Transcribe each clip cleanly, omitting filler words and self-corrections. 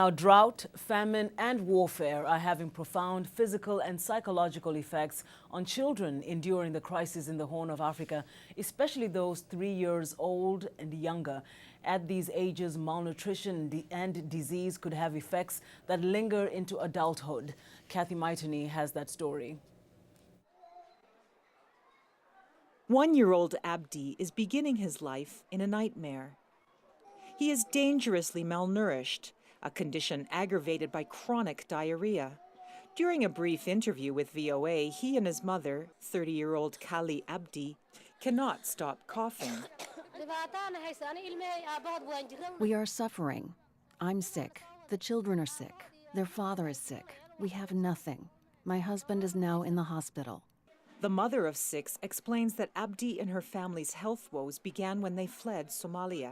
Now, drought, famine, and warfare are having profound physical and psychological effects on children enduring the crisis in the Horn of Africa, especially those 3 years old and younger. At these ages, malnutrition and disease could have effects that linger into adulthood. Cathy Majtenyi has that story. 1-year-old Abdi is beginning his life in a nightmare. He is dangerously malnourished, a condition aggravated by chronic diarrhea. During a brief interview with VOA, he and his mother, 30-year-old Kali Abdi, cannot stop coughing. We are suffering. I'm sick. The children are sick. Their father is sick. We have nothing. My husband is now in the hospital. The mother of 6 explains that Abdi and her family's health woes began when they fled Somalia.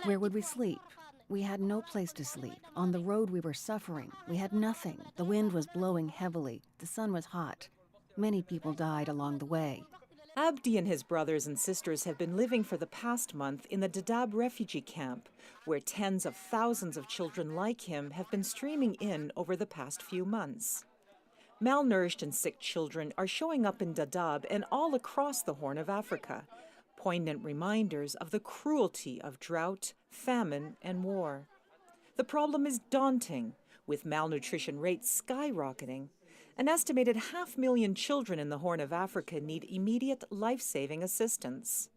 Where would we sleep? We had no place to sleep. On the road we were suffering. We had nothing. The wind was blowing heavily. The sun was hot. Many people died along the way. Abdi and his brothers and sisters have been living for the past month in the Dadaab refugee camp, where tens of thousands of children like him have been streaming in over the past few months. Malnourished and sick children are showing up in Dadaab and all across the Horn of Africa, poignant reminders of the cruelty of drought, famine, and war. The problem is daunting, with malnutrition rates skyrocketing. An estimated 500,000 children in the Horn of Africa need immediate life-saving assistance.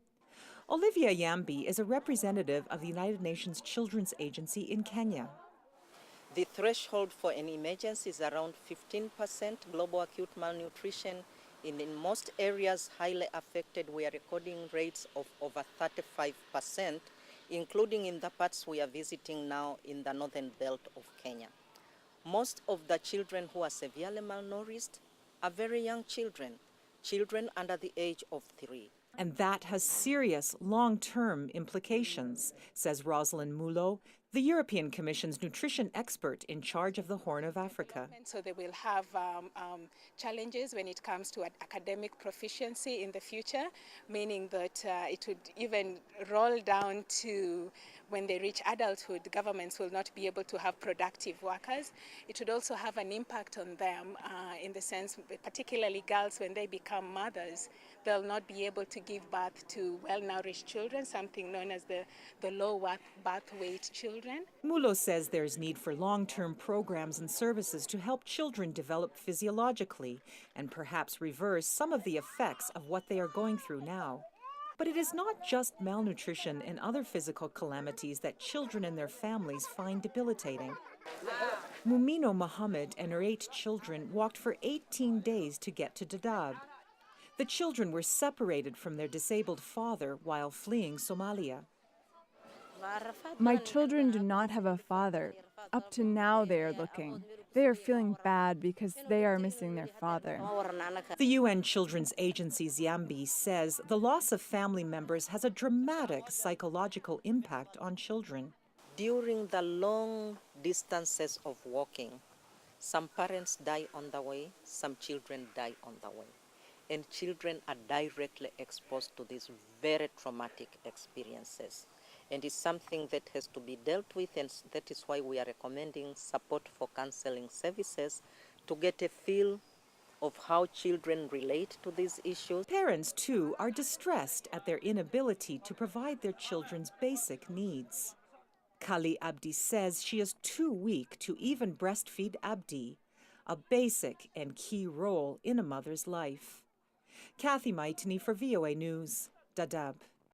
Olivia Yambi is a representative of the United Nations Children's Agency in Kenya. The threshold for an emergency is around 15% global acute malnutrition. In most areas highly affected, we are recording rates of over 35%, including in the parts we are visiting now in the northern belt of Kenya. Most of the children who are severely malnourished are very young children, children under the age of 3. And that has serious long-term implications, says Rosalind Mullo, the European Commission's nutrition expert in charge of the Horn of Africa. So they will have challenges when it comes to academic proficiency in the future, meaning that it would even roll down to when they reach adulthood, governments will not be able to have productive workers. It would also have an impact on them in the sense, particularly girls, when they become mothers, they'll not be able to give birth to well-nourished children, something known as the low birth weight children. Mullo says there's need for long-term programs and services to help children develop physiologically and perhaps reverse some of the effects of what they are going through now. But it is not just malnutrition and other physical calamities that children and their families find debilitating. Mumino Mohammed and her 8 children walked for 18 days to get to Dadaab. The children were separated from their disabled father while fleeing Somalia. My children do not have a father. Up to now they are looking. They are feeling bad because they are missing their father. The UN Children's Agency Yambi says the loss of family members has a dramatic psychological impact on children. During the long distances of walking, some parents die on the way, some children die on the way. And children are directly exposed to these very traumatic experiences. And it's something that has to be dealt with, and that is why we are recommending support for counseling services to get a feel of how children relate to these issues. Parents, too, are distressed at their inability to provide their children's basic needs. Kali Abdi says she is too weak to even breastfeed Abdi, a basic and key role in a mother's life. Cathy Majtenyi for VOA News, Dadaab.